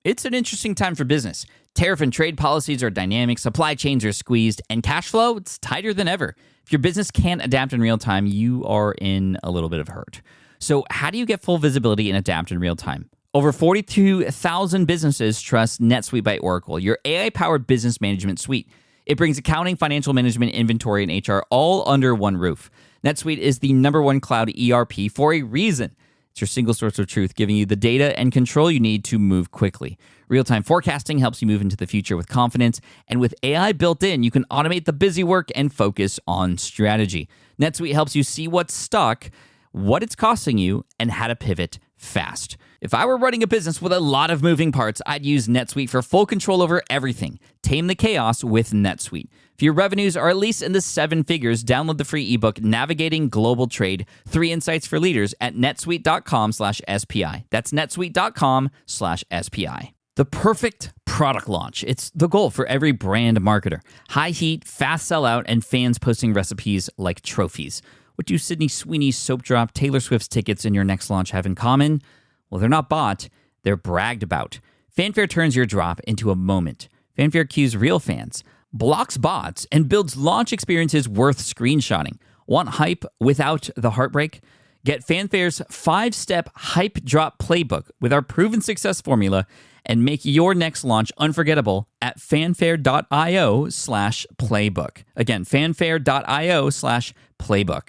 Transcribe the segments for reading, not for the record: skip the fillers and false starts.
It's an interesting time for business. Tariff and trade policies are dynamic, supply chains are squeezed, and cash flow, it's tighter than ever. If your business can't adapt in real time, you are in a little bit of hurt. So how do you get full visibility and adapt in real time? Over 42,000 businesses trust NetSuite by Oracle, your AI-powered business management suite. It brings accounting, financial management, inventory, and HR all under one roof. NetSuite is the #1 cloud ERP for a reason. It's your single source of truth, giving you the data and control you need to move quickly. Real-time forecasting helps you move into the future with confidence, and with AI built in, you can automate the busy work and focus on strategy. NetSuite helps you see what's stuck, what it's costing you, and how to pivot fast. If I were running a business with a lot of moving parts, I'd use NetSuite for full control over everything. Tame the chaos with NetSuite. If your revenues are at least in the 7 figures, download the free ebook, Navigating Global Trade, 3 Insights for Leaders at netsuite.com/SPI. That's netsuite.com/SPI. The perfect product launch. It's the goal for every brand marketer. High heat, fast sellout, and fans posting recipes like trophies. What do Sydney Sweeney's soap drop, Taylor Swift's tickets, and your next launch have in common? Well, they're not bought, they're bragged about. Fanfare turns your drop into a moment. Fanfare cues real fans, blocks bots, and builds launch experiences worth screenshotting. Want hype without the heartbreak? Get Fanfare's 5-step hype drop playbook with our proven success formula and make your next launch unforgettable at fanfare.io/playbook. Again, fanfare.io/playbook.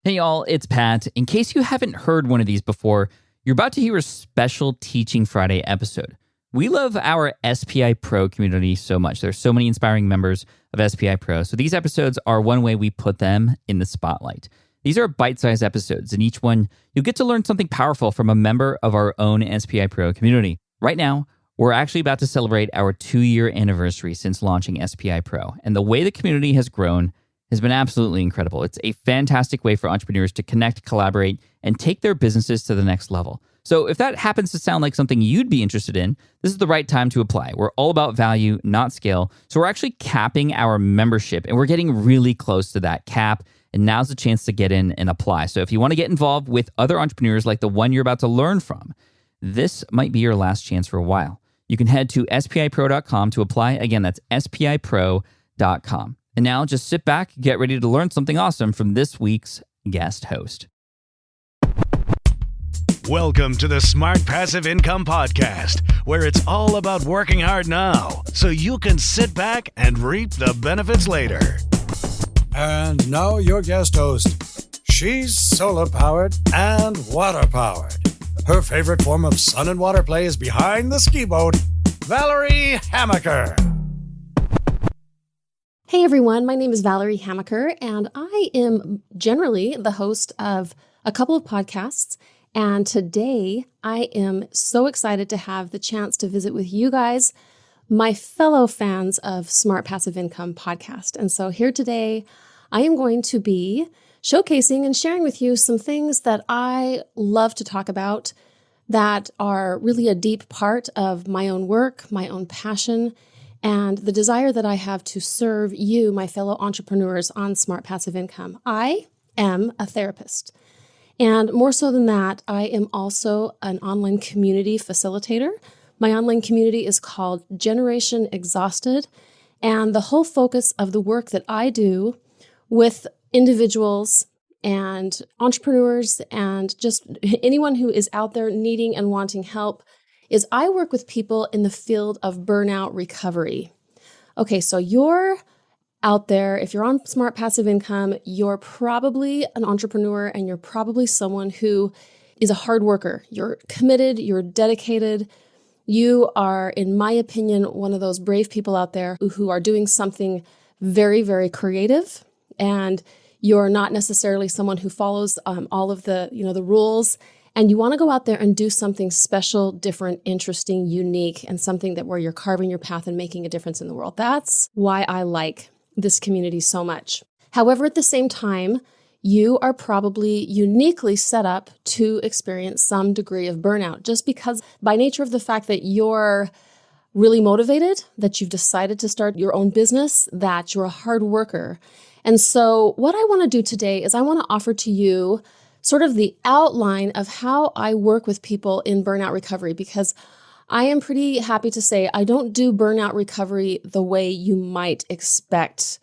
Hey y'all, it's Pat. In case you haven't heard one of these before, you're about to hear a special Teaching Friday episode. We love our SPI Pro community so much. There's so many inspiring members of SPI Pro. So these episodes are one way we put them in the spotlight. These are bite-sized episodes. In each one, you'll get to learn something powerful from a member of our own SPI Pro community. Right now, we're actually about to celebrate our 2-year anniversary since launching SPI Pro. And the way the community has grown has been absolutely incredible. It's a fantastic way for entrepreneurs to connect, collaborate, and take their businesses to the next level. So if that happens to sound like something you'd be interested in, this is the right time to apply. We're all about value, not scale. So we're actually capping our membership, and we're getting really close to that cap. And now's the chance to get in and apply. So if you want to get involved with other entrepreneurs like the one you're about to learn from, this might be your last chance for a while. You can head to spipro.com to apply. Again, that's spipro.com. And now just sit back, get ready to learn something awesome from this week's guest host. Welcome to the Smart Passive Income Podcast, where it's all about working hard now so you can sit back and reap the benefits later. And now your guest host. She's solar-powered and water-powered. Her favorite form of sun and water play is behind the ski boat, Valerie Hamaker. Hey everyone, my name is Valerie Hamaker, and I am generally the host of a couple of podcasts. And today I am so excited to have the chance to visit with you guys, my fellow fans of Smart Passive Income podcast. And so here today, I am going to be showcasing and sharing with you some things that I love to talk about that are really a deep part of my own work, my own passion, and the desire that I have to serve you, my fellow entrepreneurs on Smart Passive Income. I am a therapist. And more so than that, I am also an online community facilitator. My online community is called Generation Exhausted. And the whole focus of the work that I do with individuals and entrepreneurs and just anyone who is out there needing and wanting help is I work with people in the field of burnout recovery. Okay, so you're out there, if you're on Smart Passive Income, you're probably an entrepreneur and you're probably someone who is a hard worker. You're committed, you're dedicated. You are, in my opinion, one of those brave people out there who are doing something very, very creative. And you're not necessarily someone who follows all of the rules. And you want to go out there and do something special, different, interesting, unique, and something that where you're carving your path and making a difference in the world. That's why I like this community so much. However, at the same time, you are probably uniquely set up to experience some degree of burnout just because by nature of the fact that you're really motivated, that you've decided to start your own business, that you're a hard worker. And so what I want to do today is I want to offer to you sort of the outline of how I work with people in burnout recovery, because I am pretty happy to say I don't do burnout recovery the way you might expect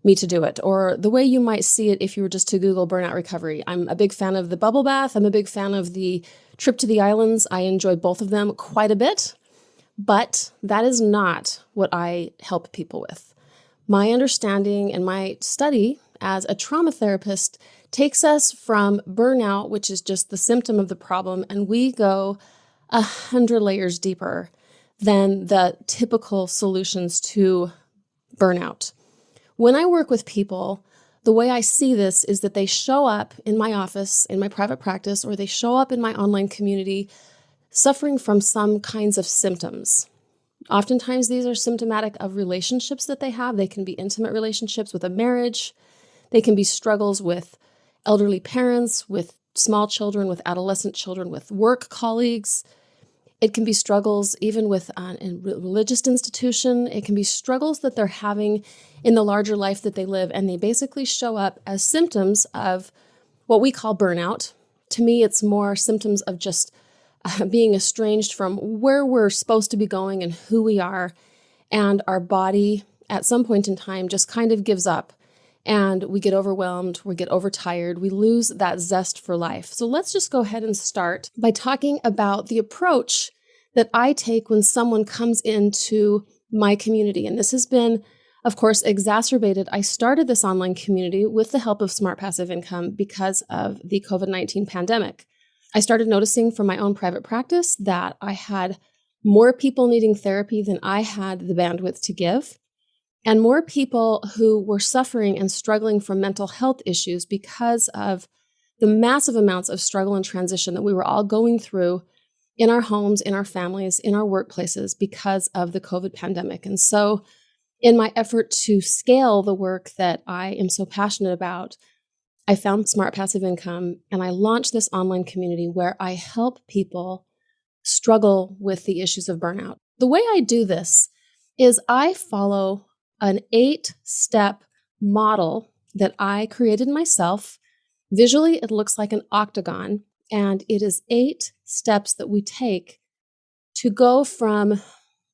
me to do it, or the way you might see it if you were just to Google burnout recovery. I'm a big fan of the bubble bath. I'm a big fan of the trip to the islands. I enjoy both of them quite a bit, but that is not what I help people with. My understanding and my study as a trauma therapist takes us from burnout, which is just the symptom of the problem, and we go 100 layers deeper than the typical solutions to burnout. When I work with people, the way I see this is that they show up in my office, in my private practice, or they show up in my online community suffering from some kinds of symptoms. Oftentimes, these are symptomatic of relationships that they have. They can be intimate relationships with a marriage. They can be struggles with elderly parents, with small children, with adolescent children, with work colleagues. It can be struggles even with a religious institution. It can be struggles that they're having in the larger life that they live, and they basically show up as symptoms of what we call burnout. To me, it's more symptoms of just being estranged from where we're supposed to be going and who we are, and our body at some point in time just kind of gives up, and we get overwhelmed, we get overtired, we lose that zest for life. So let's just go ahead and start by talking about the approach that I take when someone comes into my community. And this has been, of course, exacerbated. I started this online community with the help of Smart Passive Income because of the COVID-19 pandemic. I started noticing from my own private practice that I had more people needing therapy than I had the bandwidth to give, and more people who were suffering and struggling from mental health issues because of the massive amounts of struggle and transition that we were all going through in our homes, in our families, in our workplaces because of the COVID pandemic. And so in my effort to scale the work that I am so passionate about, I found Smart Passive Income, and I launched this online community where I help people struggle with the issues of burnout. The way I do this is I follow an 8-step model that I created myself. Visually, it looks like an octagon, and it is 8 steps that we take to go from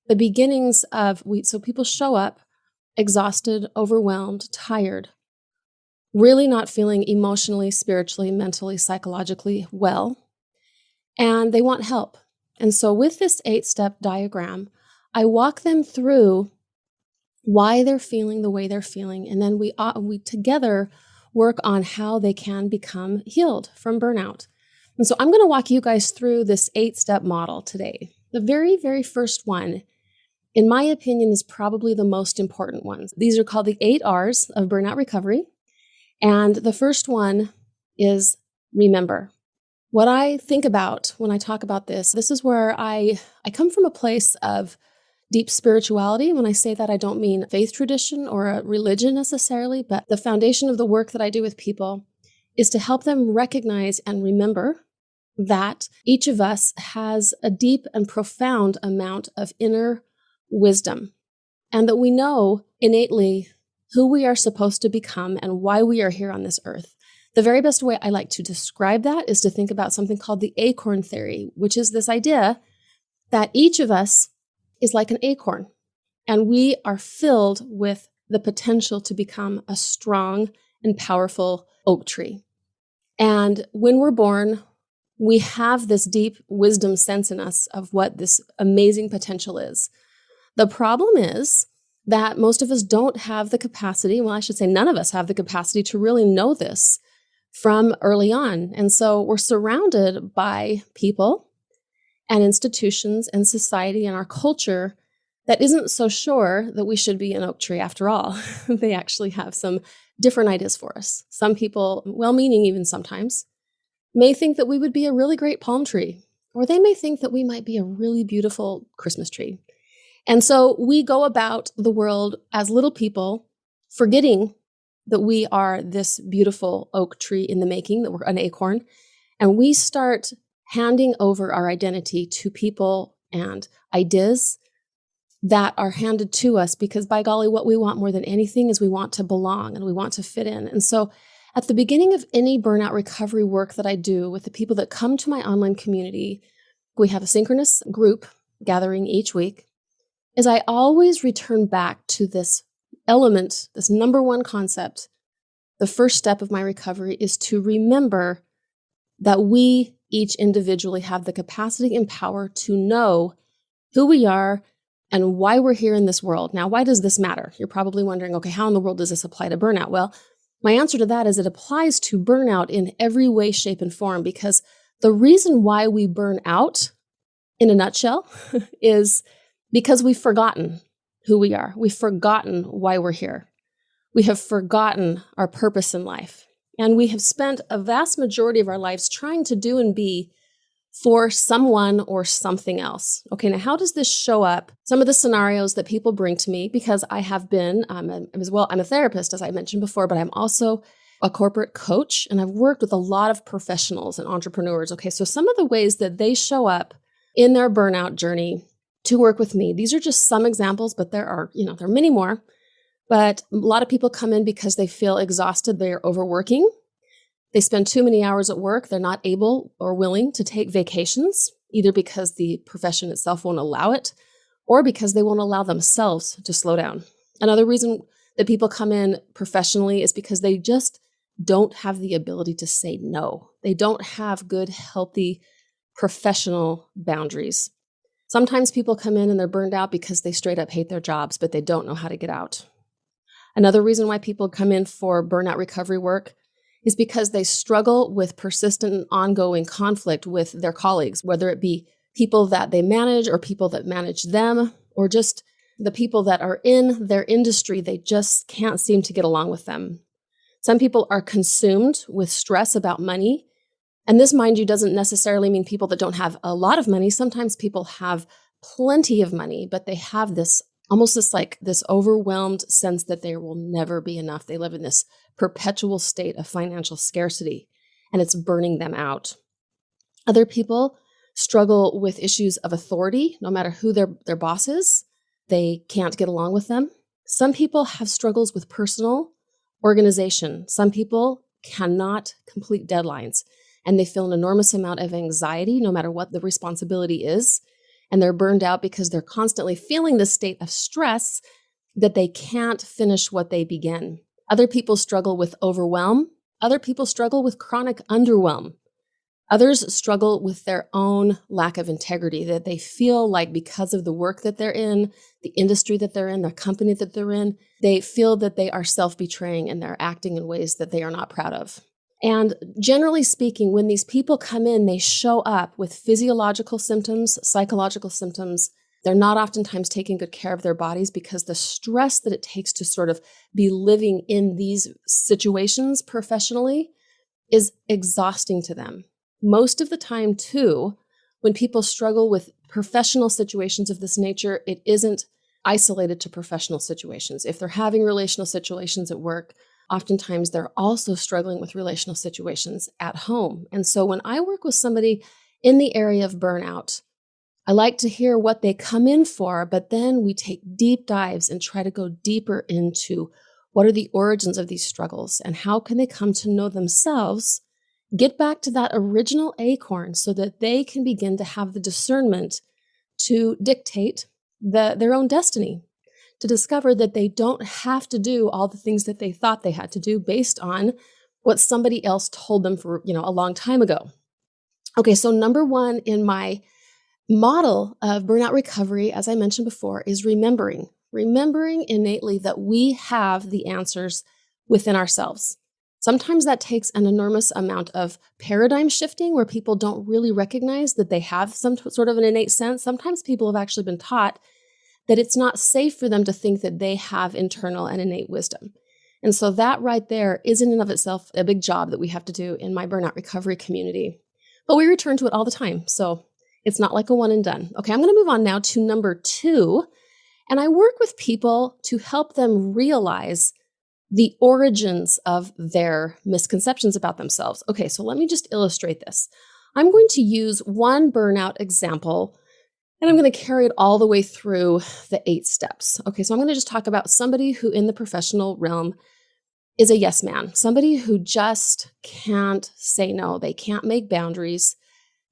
the beginnings of, so people show up exhausted, overwhelmed, tired, really not feeling emotionally, spiritually, mentally, psychologically well, and they want help. And so with this 8-step diagram, I walk them through why they're feeling the way they're feeling, and then we together work on how they can become healed from burnout. And so I'm going to walk you guys through this 8-step model today. The very, very first one, in my opinion, is probably the most important one. These are called the 8 R's of burnout recovery. And the first one is remember. What I think about when I talk about this is where I come from a place of deep spirituality. When I say that, I don't mean faith tradition or a religion necessarily, but the foundation of the work that I do with people is to help them recognize and remember that each of us has a deep and profound amount of inner wisdom, and that we know innately who we are supposed to become and why we are here on this earth. The very best way I like to describe that is to think about something called the acorn theory, which is this idea that each of us is like an acorn, and we are filled with the potential to become a strong and powerful oak tree. And when we're born, we have this deep wisdom sense in us of what this amazing potential is. The problem is that most of us don't have the capacity, well, I should say none of us have the capacity to really know this from early on. And so we're surrounded by people and institutions and society and our culture that isn't so sure that we should be an oak tree after all. They actually have some different ideas for us. Some people, well-meaning even sometimes, may think that we would be a really great palm tree, or they may think that we might be a really beautiful Christmas tree. And so we go about the world as little people, forgetting that we are this beautiful oak tree in the making, that we're an acorn, and we start handing over our identity to people and ideas that are handed to us because, by golly, what we want more than anything is we want to belong and we want to fit in. And so at the beginning of any burnout recovery work that I do with the people that come to my online community, we have a synchronous group gathering each week is I always return back to this element, this number one concept. The first step of my recovery is to remember that we each individually have the capacity and power to know who we are and why we're here in this world. Now, why does this matter? You're probably wondering, okay, how in the world does this apply to burnout? Well, my answer to that is it applies to burnout in every way, shape, and form, because the reason why we burn out, in a nutshell, is because we've forgotten who we are. We've forgotten why we're here. We have forgotten our purpose in life. And we have spent a vast majority of our lives trying to do and be for someone or something else. Okay, now how does this show up? Some of the scenarios that people bring to me, because I have been, I'm a therapist, as I mentioned before, but I'm also a corporate coach, and I've worked with a lot of professionals and entrepreneurs. Okay, so some of the ways that they show up in their burnout journey to work with me, these are just some examples, but there are many more. But a lot of people come in because they feel exhausted, they're overworking. They spend too many hours at work. They're not able or willing to take vacations, either because the profession itself won't allow it or because they won't allow themselves to slow down. Another reason that people come in professionally is because they just don't have the ability to say no. They don't have good, healthy, professional boundaries. Sometimes people come in and they're burned out because they straight up hate their jobs, but they don't know how to get out. Another reason why people come in for burnout recovery work is because they struggle with persistent and ongoing conflict with their colleagues, whether it be people that they manage or people that manage them, or just the people that are in their industry. They just can't seem to get along with them. Some people are consumed with stress about money. And this, mind you, doesn't necessarily mean people that don't have a lot of money. Sometimes people have plenty of money, but they have this overwhelmed sense that there will never be enough. They live in this perpetual state of financial scarcity, and it's burning them out. Other people struggle with issues of authority, no matter who their boss is. They can't get along with them. Some people have struggles with personal organization. Some people cannot complete deadlines, and they feel an enormous amount of anxiety, no matter what the responsibility is. And they're burned out because they're constantly feeling this state of stress that they can't finish what they begin. Other people struggle with overwhelm. Other people struggle with chronic underwhelm. Others struggle with their own lack of integrity, that they feel like because of the work that they're in, the industry that they're in, the company that they're in, they feel that they are self-betraying and they're acting in ways that they are not proud of. And generally speaking, when these people come in, they show up with physiological symptoms, psychological symptoms. They're not oftentimes taking good care of their bodies because the stress that it takes to sort of be living in these situations professionally is exhausting to them. Most of the time, too, when people struggle with professional situations of this nature, it isn't isolated to professional situations. If they're having relational situations at work, oftentimes they're also struggling with relational situations at home. And so when I work with somebody in the area of burnout, I like to hear what they come in for, but then we take deep dives and try to go deeper into what are the origins of these struggles and how can they come to know themselves, get back to that original acorn so that they can begin to have the discernment to dictate their own destiny, to discover that they don't have to do all the things that they thought they had to do based on what somebody else told them for, a long time ago. Okay, so number one in my model of burnout recovery, as I mentioned before, is remembering innately that we have the answers within ourselves. Sometimes that takes an enormous amount of paradigm shifting where people don't really recognize that they have some sort of an innate sense. Sometimes people have actually been taught that it's not safe for them to think that they have internal and innate wisdom. And so that right there is in and of itself a big job that we have to do in my burnout recovery community. But we return to it all the time. So it's not like a one and done. Okay, I'm going to move on now to number 2. And I work with people to help them realize the origins of their misconceptions about themselves. Okay, so let me just illustrate this. I'm going to use one burnout example, and I'm going to carry it all the way through the 8 steps. Okay, so I'm going to just talk about somebody who in the professional realm is a yes man, somebody who just can't say no. They can't make boundaries.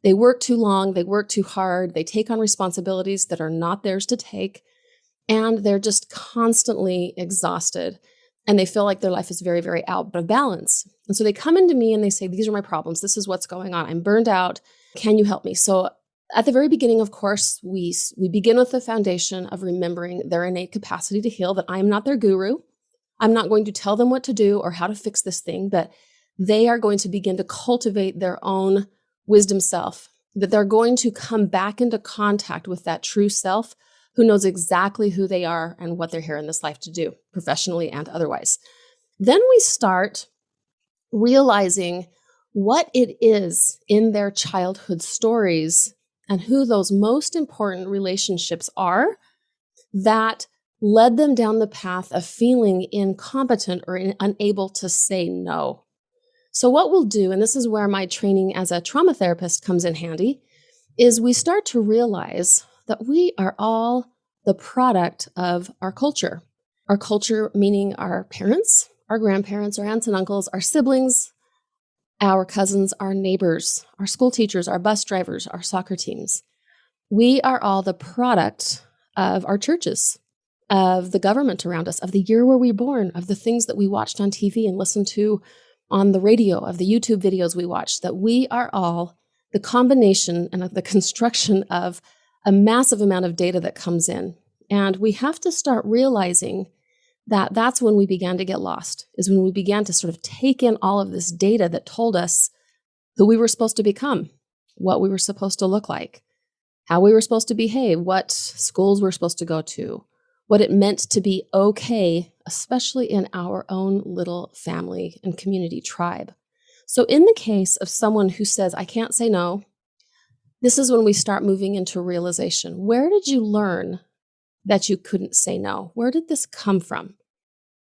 They work too long, they work too hard, they take on responsibilities that are not theirs to take, and they're just constantly exhausted. And they feel like their life is very, very out of balance. And so they come into me and they say, these are my problems. This is what's going on. I'm burned out. Can you help me? So at the very beginning, of course, we begin with the foundation of remembering their innate capacity to heal, that I'm not their guru. I'm not going to tell them what to do or how to fix this thing, but they are going to begin to cultivate their own wisdom self, that they're going to come back into contact with that true self who knows exactly who they are and what they're here in this life to do, professionally and otherwise. Then we start realizing what it is in their childhood stories and who those most important relationships are that led them down the path of feeling incompetent or unable to say no. So what we'll do, and this is where my training as a trauma therapist comes in handy, is we start to realize that we are all the product of our culture. Our culture meaning our parents, our grandparents, our aunts and uncles, our siblings, our cousins, our neighbors, our school teachers, our bus drivers, our soccer teams. We are all the product of our churches, of the government around us, of the year where we were born, of the things that we watched on TV and listened to on the radio, of the YouTube videos we watched, that we are all the combination and the construction of a massive amount of data that comes in. And we have to start realizing that that's when we began to get lost, is when we began to sort of take in all of this data that told us who we were supposed to become, what we were supposed to look like, how we were supposed to behave, what schools we're supposed to go to, what it meant to be okay, especially in our own little family and community tribe. So in the case of someone who says, I can't say no, this is when we start moving into realization. Where did you learn that you couldn't say no? Where did this come from?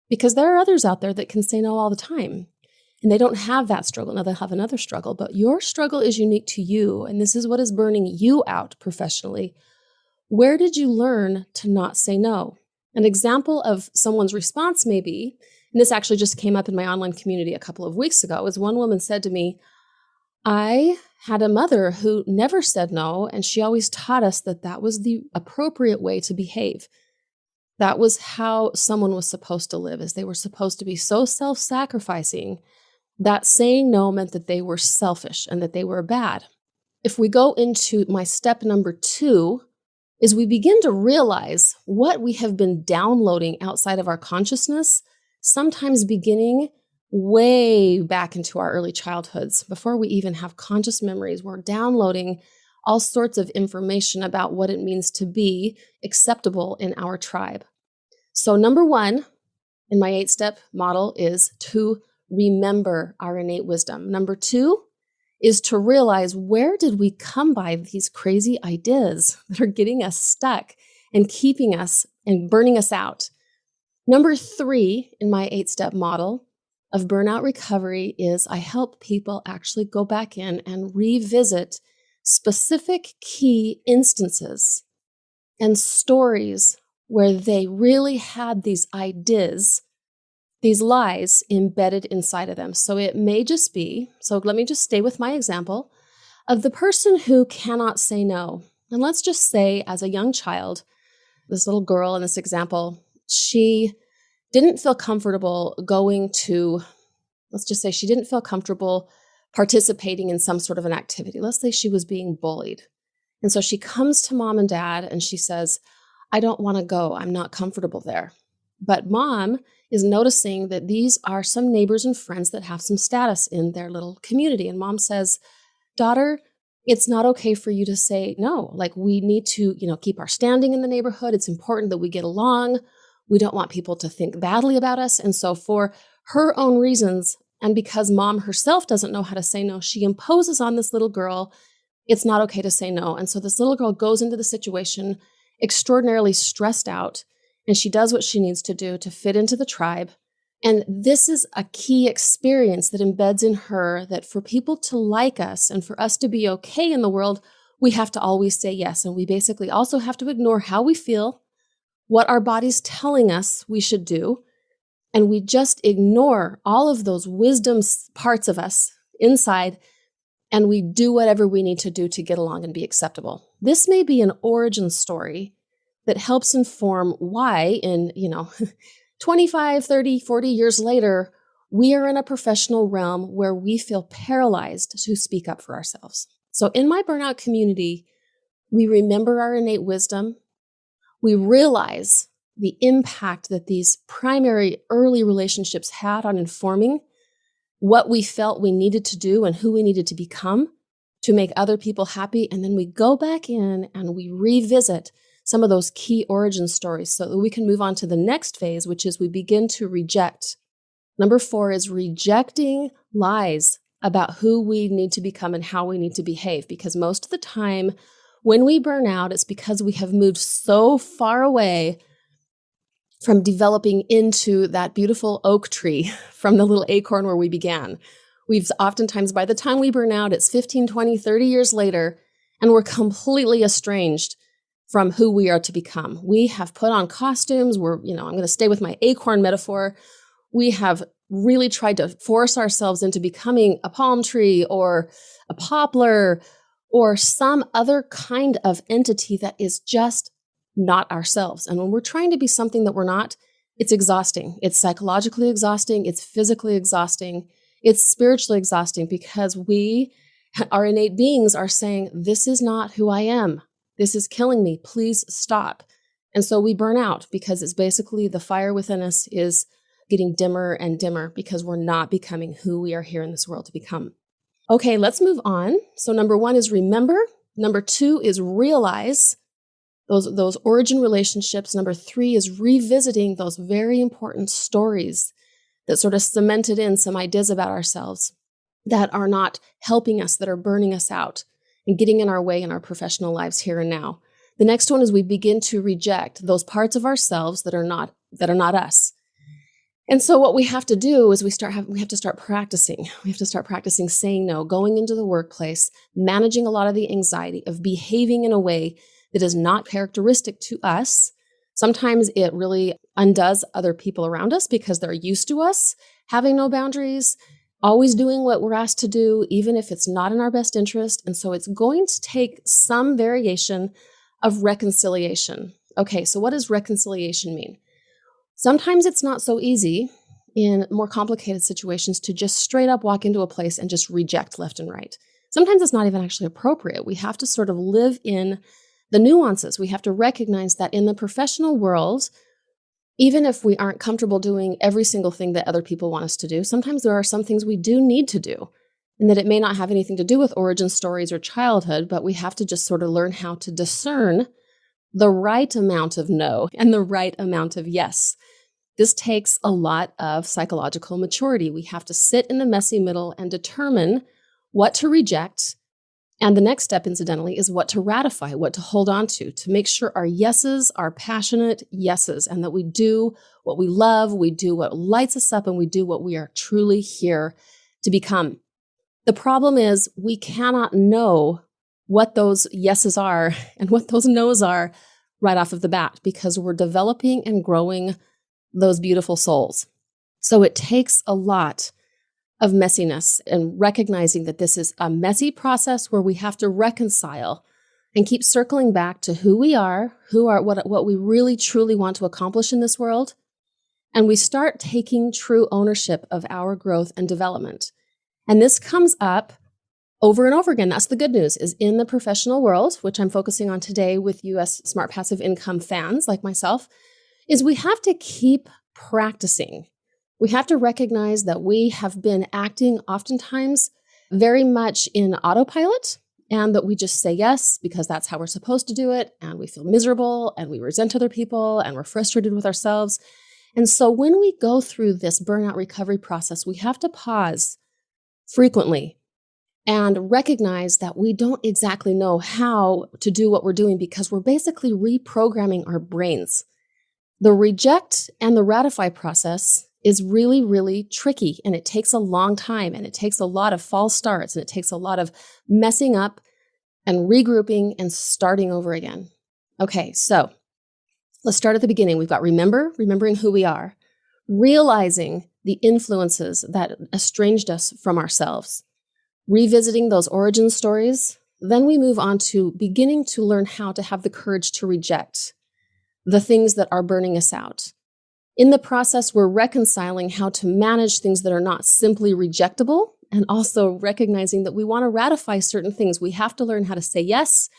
Because there are others out there that can say no all the time, and they don't have that struggle. Now they'll have another struggle, but your struggle is unique to you, and this is what is burning you out professionally. Where did you learn to not say no? An example of someone's response may be, and this actually just came up in my online community a couple of weeks ago, is one woman said to me, I had a mother who never said no, and she always taught us that that was the appropriate way to behave. That was how someone was supposed to live, is they were supposed to be so self-sacrificing that saying no meant that they were selfish and that they were bad. If we go into my step number 2, is we begin to realize what we have been downloading outside of our consciousness, sometimes beginning way back into our early childhoods. Before we even have conscious memories, we're downloading all sorts of information about what it means to be acceptable in our tribe. So number 1 in my 8-step model is to remember our innate wisdom. Number 2 is to realize, where did we come by these crazy ideas that are getting us stuck and keeping us and burning us out? Number 3 in my 8-step model of burnout recovery is I help people actually go back in and revisit specific key instances and stories where they really had these ideas, these lies embedded inside of them. So it may just be, so let me just stay with my example of the person who cannot say no. And let's just say, as a young child, this little girl in this example, she didn't feel comfortable going to, let's just say she didn't feel comfortable participating in some sort of an activity. Let's say she was being bullied. And so she comes to mom and dad and she says, I don't want to go. I'm not comfortable there. But mom is noticing that these are some neighbors and friends that have some status in their little community. And mom says, daughter, it's not okay for you to say no. Like, we need to, keep our standing in the neighborhood. It's important that we get along. We don't want people to think badly about us. And so for her own reasons, and because mom herself doesn't know how to say no, she imposes on this little girl, it's not okay to say no. And so this little girl goes into the situation extraordinarily stressed out, and she does what she needs to do to fit into the tribe. And this is a key experience that embeds in her that for people to like us and for us to be okay in the world, we have to always say yes. And we basically also have to ignore how we feel, what our body's telling us we should do. And we just ignore all of those wisdom parts of us inside and we do whatever we need to do to get along and be acceptable. This may be an origin story that helps inform why in, 25, 30, 40 years later, we are in a professional realm where we feel paralyzed to speak up for ourselves. So in my burnout community, we remember our innate wisdom. We realize the impact that these primary early relationships had on informing what we felt we needed to do and who we needed to become to make other people happy. And then we go back in and we revisit some of those key origin stories so that we can move on to the next phase, which is we begin to reject. Number 4 is rejecting lies about who we need to become and how we need to behave. Because most of the time when we burn out, it's because we have moved so far away from developing into that beautiful oak tree from the little acorn where we began. We've oftentimes, by the time we burn out, it's 15, 20, 30 years later, and we're completely estranged from who we are to become. We have put on costumes. I'm going to stay with my acorn metaphor. We have really tried to force ourselves into becoming a palm tree or a poplar or some other kind of entity that is just not ourselves. And when we're trying to be something that we're not, it's exhausting. It's psychologically exhausting. It's physically exhausting. It's spiritually exhausting because our innate beings are saying, this is not who I am. This is killing me. Please stop. And so we burn out because it's basically the fire within us is getting dimmer and dimmer because we're not becoming who we are here in this world to become. Okay, let's move on. So number 1 is remember. Number 2 is realize those origin relationships. Number 3 is revisiting those very important stories that sort of cemented in some ideas about ourselves that are not helping us, that are burning us out and getting in our way in our professional lives here and now. The next one is we begin to reject those parts of ourselves that are not us. And so what we have to do is we have to start practicing. We have to start practicing saying no, going into the workplace, managing a lot of the anxiety of behaving in a way that is not characteristic to us. Sometimes it really undoes other people around us because they're used to us having no boundaries, always doing what we're asked to do, even if it's not in our best interest. And so it's going to take some variation of reconciliation. Okay, so what does reconciliation mean? Sometimes it's not so easy in more complicated situations to just straight up walk into a place and just reject left and right. Sometimes it's not even actually appropriate. We have to sort of live in the nuances. We have to recognize that in the professional world, even if we aren't comfortable doing every single thing that other people want us to do, sometimes there are some things we do need to do, and that it may not have anything to do with origin stories or childhood, but we have to just sort of learn how to discern the right amount of no and the right amount of yes. This takes a lot of psychological maturity. We have to sit in the messy middle and determine what to reject. And the next step, incidentally, is what to ratify, what to hold on to make sure our yeses are passionate yeses, and that we do what we love, we do what lights us up, and we do what we are truly here to become. The problem is we cannot know what those yeses are and what those nos are right off of the bat because we're developing and growing those beautiful souls. So it takes a lot of messiness and recognizing that this is a messy process where we have to reconcile and keep circling back to who we are, what we really truly want to accomplish in this world. And we start taking true ownership of our growth and development. And this comes up over and over again. That's the good news, is in the professional world, which I'm focusing on today with US Smart Passive Income fans like myself, is we have to keep practicing. We have to recognize that we have been acting oftentimes very much in autopilot, and that we just say yes because that's how we're supposed to do it, and we feel miserable, and we resent other people, and we're frustrated with ourselves. And so when we go through this burnout recovery process, we have to pause frequently and recognize that we don't exactly know how to do what we're doing because we're basically reprogramming our brains. The reject and the ratify process is really, really tricky, and it takes a long time, and it takes a lot of false starts, and it takes a lot of messing up and regrouping and starting over again. Okay, so let's start at the beginning. We've got remembering who we are, realizing the influences that estranged us from ourselves, revisiting those origin stories, then we move on to beginning to learn how to have the courage to reject the things that are burning us out. In the process, we're reconciling how to manage things that are not simply rejectable, and also recognizing that we want to ratify certain things. We have to learn how to say yes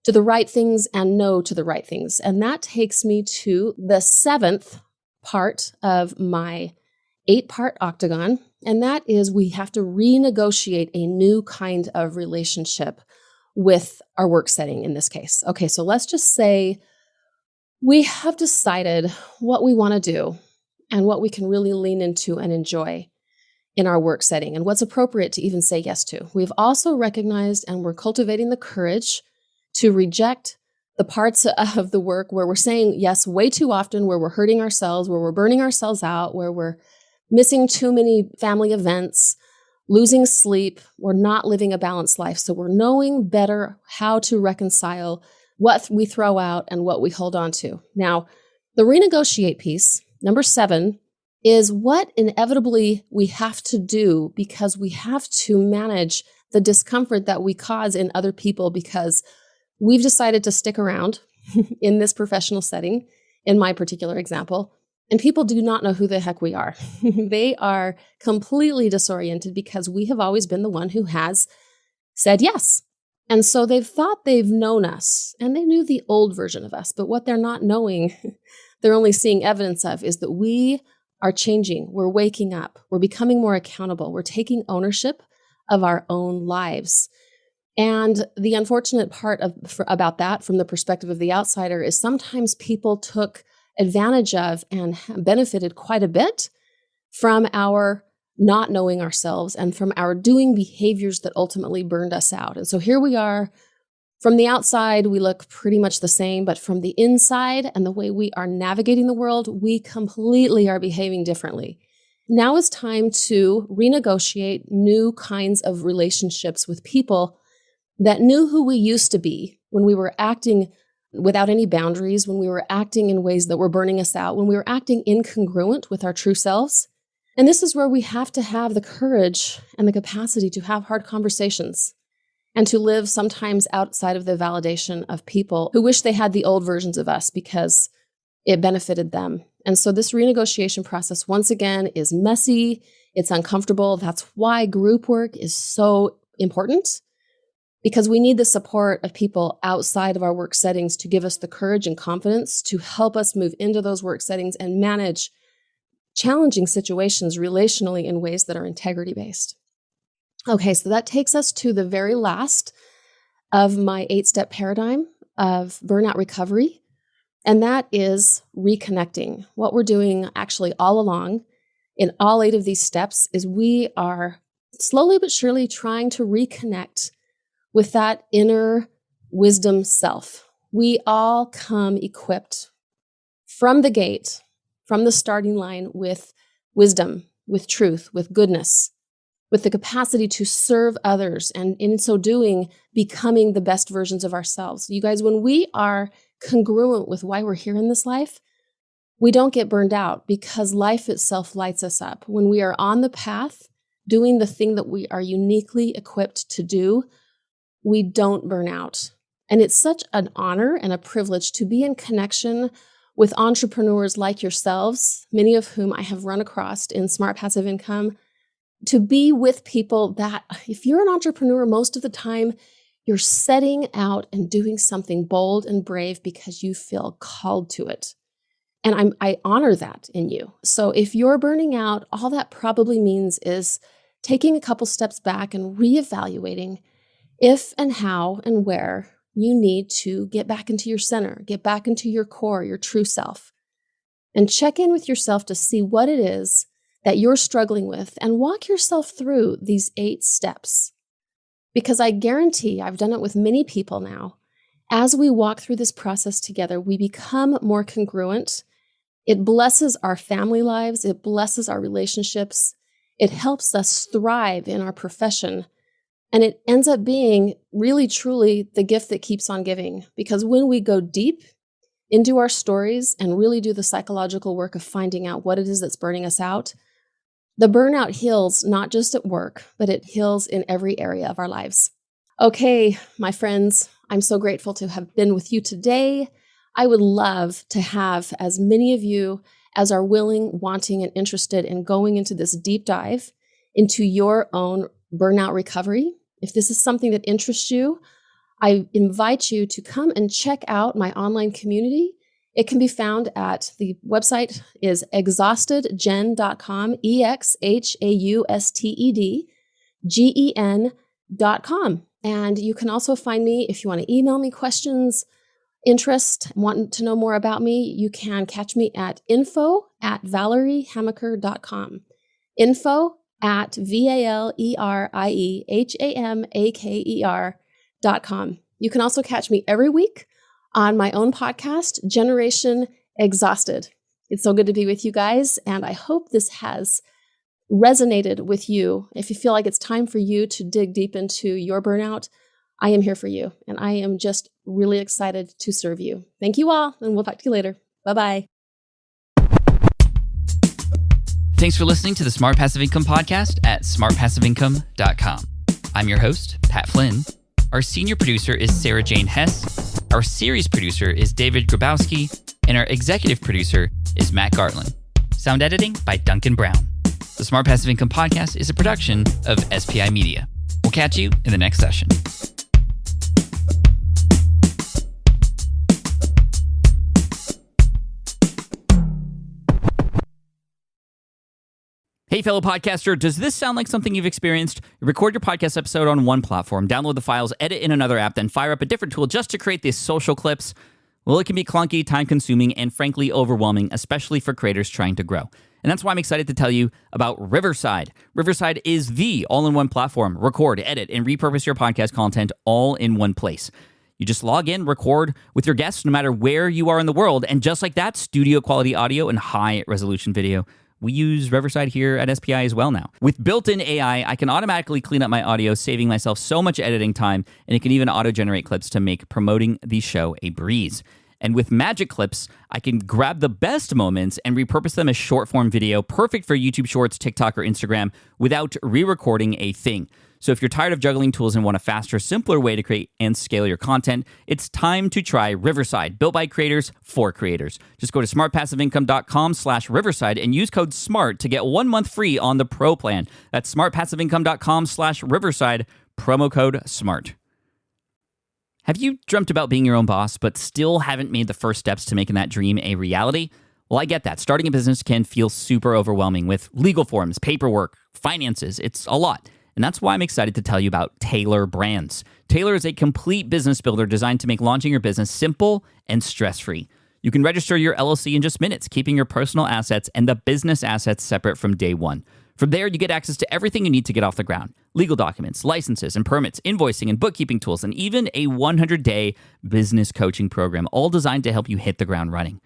to the right things and no to the right things. And that takes me to the 7th part of my 8-part octagon. And that is we have to renegotiate a new kind of relationship with our work setting in this case. Okay, so let's just say we have decided what we want to do and what we can really lean into and enjoy in our work setting and what's appropriate to even say yes to. We've also recognized and we're cultivating the courage to reject the parts of the work where we're saying yes way too often, where we're hurting ourselves, where we're burning ourselves out, where we're missing too many family events, losing sleep. We're not living a balanced life. So we're knowing better how to reconcile what we throw out and what we hold on to. Now, the renegotiate piece, number 7, is what inevitably we have to do because we have to manage the discomfort that we cause in other people because we've decided to stick around in this professional setting, in my particular example, and people do not know who the heck we are. They are completely disoriented because we have always been the one who has said yes. And so they've thought they've known us and they knew the old version of us, but what they're not knowing, they're only seeing evidence of is that we are changing. We're waking up. We're becoming more accountable. We're taking ownership of our own lives. And the unfortunate part about that from the perspective of the outsider is sometimes people took advantage of and benefited quite a bit from our not knowing ourselves and from our doing behaviors that ultimately burned us out. And so here we are. From the outside, we look pretty much the same, but from the inside and the way we are navigating the world, we completely are behaving differently. Now is time to renegotiate new kinds of relationships with people that knew who we used to be when we were acting without any boundaries, when we were acting in ways that were burning us out, when we were acting incongruent with our true selves. And this is where we have to have the courage and the capacity to have hard conversations and to live sometimes outside of the validation of people who wish they had the old versions of us because it benefited them. And so this renegotiation process, once again, is messy. It's uncomfortable. That's why group work is so important, because we need the support of people outside of our work settings to give us the courage and confidence to help us move into those work settings and manage challenging situations relationally in ways that are integrity-based. Okay, so that takes us to the very last of my 8-step paradigm of burnout recovery, and that is reconnecting. What we're doing actually all along in all 8 of these steps is we are slowly but surely trying to reconnect with that inner wisdom self. We all come equipped from the gate, from the starting line with wisdom, with truth, with goodness, with the capacity to serve others, and in so doing, becoming the best versions of ourselves. You guys, when we are congruent with why we're here in this life, we don't get burned out because life itself lights us up. When we are on the path, doing the thing that we are uniquely equipped to do, we don't burn out. And it's such an honor and a privilege to be in connection with entrepreneurs like yourselves, many of whom I have run across in Smart Passive Income, to be with people that, if you're an entrepreneur, most of the time, you're setting out and doing something bold and brave because you feel called to it. And I honor that in you. So if you're burning out, all that probably means is taking a couple steps back and reevaluating if and how and where you need to get back into your center, get back into your core, your true self, and check in with yourself to see what it is that you're struggling with and walk yourself through these 8 steps. Because I guarantee, I've done it with many people now, as we walk through this process together, we become more congruent. It blesses our family lives. It blesses our relationships. It helps us thrive in our profession. And it ends up being really, truly the gift that keeps on giving. Because when we go deep into our stories and really do the psychological work of finding out what it is that's burning us out, The burnout heals not just at work, but it heals in every area of our lives. Okay, my friends, I'm so grateful to have been with you today. I would love to have as many of you as are willing, wanting, and interested in going into this deep dive into your own burnout recovery. If this is something that interests you, I invite you to come and check out my online community. It can be found at the website is exhaustedgen.com, exhaustedgen.com. And you can also find me if you want to email me questions, interest, want to know more about me. You can catch me at info@ValerieHamaker.com. info@ValerieHamaker.com. You can also catch me every week on my own podcast, Generation Exhausted. It's so good to be with you guys, and I hope this has resonated with you. If you feel like it's time for you to dig deep into your burnout, I am here for you, and I am just really excited to serve you. Thank you all, and we'll talk to you later. Bye-bye. Thanks for listening to the Smart Passive Income Podcast at smartpassiveincome.com. I'm your host, Pat Flynn. Our senior producer is Sarah Jane Hess. Our series producer is David Grabowski. And our executive producer is Matt Gartland. Sound editing by Duncan Brown. The Smart Passive Income Podcast is a production of SPI Media. We'll catch you in the next session. Hey, fellow podcaster, does this sound like something you've experienced? You record your podcast episode on one platform, download the files, edit in another app, then fire up a different tool just to create these social clips? Well, it can be clunky, time-consuming, and frankly overwhelming, especially for creators trying to grow. And that's why I'm excited to tell you about Riverside. Riverside is the all-in-one platform. Record, edit, and repurpose your podcast content all in one place. You just log in, record with your guests no matter where you are in the world, and just like that, studio-quality audio and high-resolution video. We use Riverside here at SPI as well now. With built-in AI, I can automatically clean up my audio, saving myself so much editing time, and it can even auto-generate clips to make promoting the show a breeze. And with Magic Clips, I can grab the best moments and repurpose them as short-form video, perfect for YouTube Shorts, TikTok, or Instagram, without re-recording a thing. So if you're tired of juggling tools and want a faster, simpler way to create and scale your content, it's time to try Riverside, built by creators for creators. Just go to smartpassiveincome.com/Riverside and use code SMART to get 1 month free on the Pro plan. That's smartpassiveincome.com/Riverside, promo code SMART. Have you dreamt about being your own boss, but still haven't made the first steps to making that dream a reality? Well, I get that. Starting a business can feel super overwhelming with legal forms, paperwork, finances. It's a lot. And that's why I'm excited to tell you about Taylor Brands. Taylor is a complete business builder designed to make launching your business simple and stress-free. You can register your LLC in just minutes, keeping your personal assets and the business assets separate from day one. From there, you get access to everything you need to get off the ground. Legal documents, licenses and permits, invoicing and bookkeeping tools, and even a 100-day business coaching program, all designed to help you hit the ground running.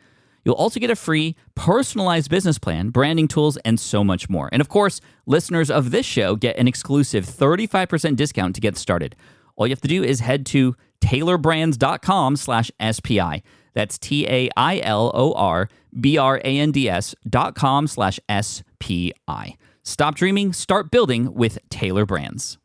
You'll also get a free, personalized business plan, branding tools, and so much more. And of course, listeners of this show get an exclusive 35% discount to get started. All you have to do is head to taylorbrands.com/SPI. That's TAILORBRANDS.com/SPI. Stop dreaming, start building with Taylor Brands.